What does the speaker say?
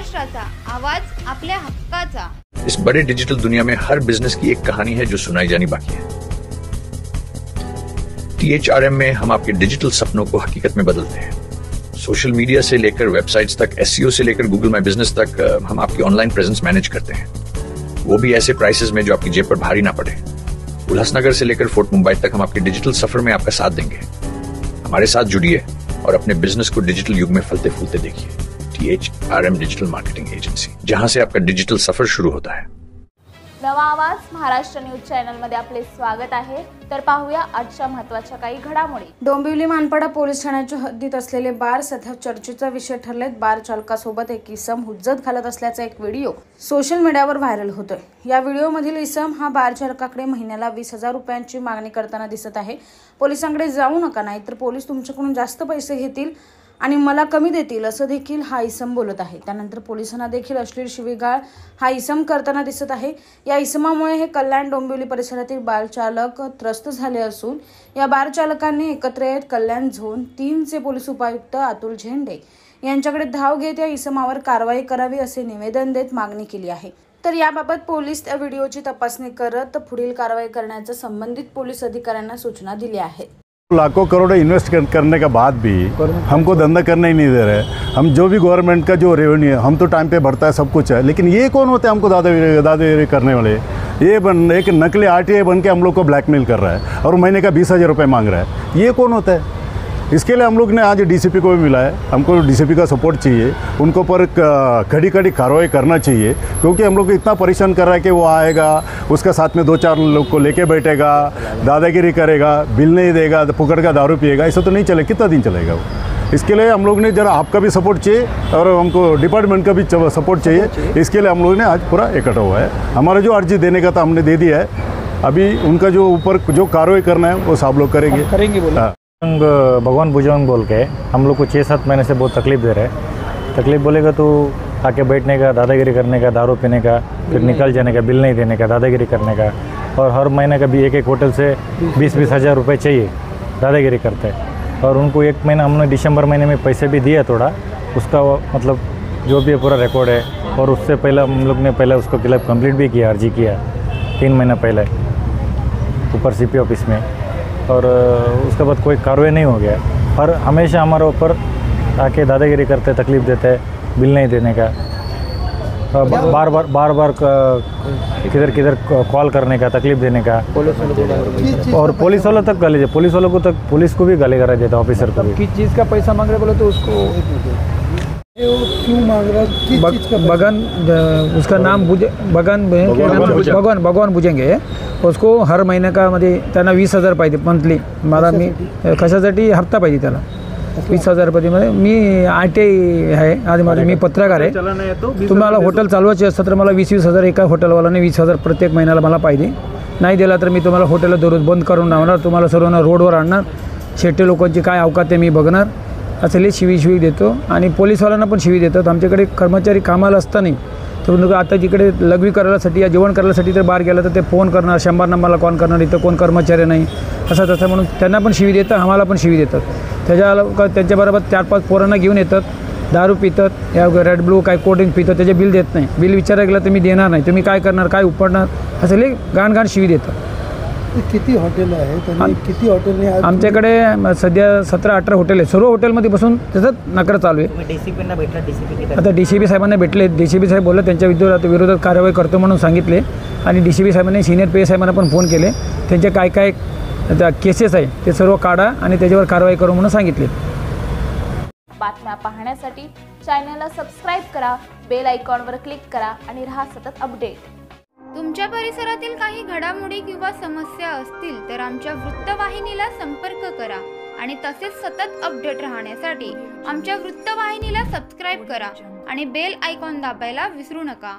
महाराष्ट्राचा आवाज, आपल्या हक्काचा। इस बड़े डिजिटल दुनिया में हर बिजनेस की एक कहानी है जो सुनाई जानी बाकी है। THRM में हम आपके डिजिटल सपनों को हकीकत में बदलते हैं। सोशल मीडिया से लेकर वेबसाइट्स तक, SEO से लेकर गूगल माई बिजनेस तक, हम आपकी ऑनलाइन प्रेजेंस मैनेज करते हैं, वो भी ऐसे प्राइसेस में जो आपकी जेब पर भारी ना पड़े। उल्लासनगर से लेकर फोर्ट मुंबई तक हम आपके डिजिटल सफर में आपका साथ देंगे। हमारे साथ जुड़िए और अपने बिजनेस को डिजिटल युग में फलते फूलते देखिए। THRM डिजिटल मार्केटिंग एजन्सी, जहां से आपका डिजिटल सफर शुरू होता है। नवा आवाज महाराष्ट्र न्यूज चॅनल मध्ये आपले स्वागत आहे। तर पाहूया आजच्या महत्त्वाच्या काही घडामोडी। डोंबिवली मानपाडा पोलीस ठाण्याच्या हद्दीत असलेले बार सध्या चर्चेचा विषय ठरलेत। बार चालकासोबत एक इसम हुज्जत घालत असल्याचा एक व्हिडिओ सोशल मीडियावर व्हायरल होतोय। या व्हिडिओमधील इसम हा बार चालकाकडे महिन्याला 20,000 रुपयांची मागणी करताना दिसत आहे। पोलिसांकडे जाऊ नका, नाहीतर पोलीस तुमच्याकडून जास्त पैसे घेतील आणि मला कमी देतील, असं देखील हा इसम बोलत आहे। त्यानंतर पोलिसांना देखील अश्लील शिवीगाळ हा इसम करताना दिसत आहे। या इसमामुळे हे कल्याण डोंबिवली परिसरातील बार चालक त्रस्त झाले असून या बार चालकांनी एकत्र येत कल्याण झोन 3 चे पोलीस उपायुक्त अतुल झेंडे यांच्याकडे धाव घेत या इसमावर कारवाई करावी असे निवेदन देत मागणी केली आहे। तर याबाबत पोलीस त्या व्हिडिओची तपासणी करत पुढील कारवाई करण्याचे संबंधित पोलीस अधिकाऱ्यांना सूचना दिल्या आहेत। लाखों करोड़ों इन्वेस्ट करने के बाद भी हमको धंधा करने ही नहीं दे रहे। हम जो भी गवर्नमेंट का जो रेवेन्यू है हम तो टाइम पे भरता है, सब कुछ है, लेकिन ये कौन होते हैं हमको दादागिरी करने वाले? ये एक नकली RTI बन के हम लोग को ब्लैकमेल कर रहा है और महीने का 20,000 रुपये मांग रहा है। ये कौन होता है? इसके लिए हम लोग ने आज DCP को भी मिला है। हमको DCP का सपोर्ट चाहिए, उनको पर कड़ी कार्रवाई करना चाहिए, क्योंकि हम लोग को इतना परेशान कर रहा है कि वो आएगा, उसका साथ में 2-4 लोग को लेके बैठेगा, दादागिरी करेगा, बिल नहीं देगा, पकड़ का दारू पिएगा। ऐसा तो नहीं चलेगा, कितना दिन चलेगा वो? इसके लिए हम लोग ने जरा आपका भी सपोर्ट चाहिए और हमको डिपार्टमेंट का भी सपोर्ट चाहिए। इसके लिए हम लोग ने आज पूरा इकट्ठा हुआ है। हमारा जो अर्जी देने का था हमने दे दिया है। अभी उनका जो ऊपर जो कार्रवाई करना है वो सब लोग करेंगे बोला। भगवान बुजुर्ग बोल के हम लोग को 6-7 महीने से बहुत तकलीफ़ दे रहे हैं। तकलीफ़ बोलेगा तो आके बैठने का, दादागिरी करने का, दारू पीने का, फिर निकल जाने का, बिल नहीं देने का, दादागिरी करने का, और हर महीने का भी एक होटल से 20-20 हज़ार रुपये चाहिए, दादागिरी करते हैं। और उनको 1 महीना हमने दिसंबर महीने में पैसे भी दिए थोड़ा, उसका मतलब जो भी पूरा रिकॉर्ड है। और उससे पहले हम लोग ने पहले उसको खिलाफ कंप्लीट भी किया, अर्जी किया 3 महीना पहले ऊपर CP ऑफिस में, और उसके बाद कोई कार्रवाई नहीं हो गया। और हमेशा हमारे ऊपर आके दादागिरी करते, तकलीफ़ देते, बिल नहीं देने का, बार बार किधर कॉल करने का, तकलीफ़ देने का, और पुलिस वालों तक गाली, पुलिस वालों को तक, पुलिस को भी गाली करा देता, ऑफिसर को भी। किस चीज़ का पैसा मांग रहे बोले तो उसको क्यों मांग रहा? बगन, उसका नाम भगवान बुजेंगे। उसको हर महिन्या का मध्ये त्यांना 20,000 पाहिजे मंथली। मला मी कशासाठी हप्ता पाहिजे त्याला 20,000 रुपये। मी RTI आहे, आधी माझं मी पत्रकार आहे। तुम्हाला हॉटेल चालवायचे असतं तर मला 20-20 हजार, एका हॉटेलवाल्याने 20,000 प्रत्येक महिन्याला मला पाहिजे। नाही दिला तर मी तुम्हाला हॉटेलला दररोज बंद करून लावणार, तुम्हाला सर्वांना रोडवर आणणार, शेट्टे लोकांची काय अवकात आहे मी बघणार, असले शिवी देतो। आणि पोलीसवाल्यांना पण शिवी देतात। आमच्याकडे कर्मचारी कामाला असताना तर आता जिकडे लघवी करायसाठी या जेवण करायसाठी तर बाहेर गेलं तर ते फोन करणार, 100 नंबरला कॉल करणार, इथं कोण कर्मचारी नाही, असं तसं म्हणून त्यांना पण शिवी देतात, आम्हाला पण शिवी देतात। त्यांच्याबरोबर 4-5 पोरांना घेऊन येतात, दारू पितात, या रेड ब्लू काय कोल्ड्रिंक पितात, त्याचे बिल देत नाही। बिल विचारायला गेलं तर मी देणार नाही, तुम्ही काय करणार, काय उपडणार, असं लई घाण शिवी देतात। किती हॉटेल आहेत? किती हॉटेल? आमच्याकडे सध्या 17-18 हॉटेल आहे। सर्व हॉटेलमध्ये बसून त्याचं नकार चालू आहे। आता DCP साहेबांना भेटले, DCP साहेब बोलले त्यांच्या विरोधात कारवाई करतो म्हणून सांगितले। आणि DCP साहेबांनी सिनियर PA साहेबांना पण फोन केले, त्यांचे काय केसेस आहे ते सर्व काढा आणि त्याच्यावर कारवाई करू म्हणून सांगितले। बातम्या पाहण्यासाठी चॅनलला सबस्क्राइब करा, बेल आयकॉनवर क्लिक करा आणि रहा सतत अपडेट। तुमच्या परिसरातील काही घडामोडी किंवा समस्या असतील तर आमच्या वृत्तवाहिनीला संपर्क करा आणि तसेच सतत अपडेट राहण्यासाठी आमच्या वृत्तवाहिनीला सबस्क्राइब करा आणि बेल आयकॉन दाबायला विसरू नका।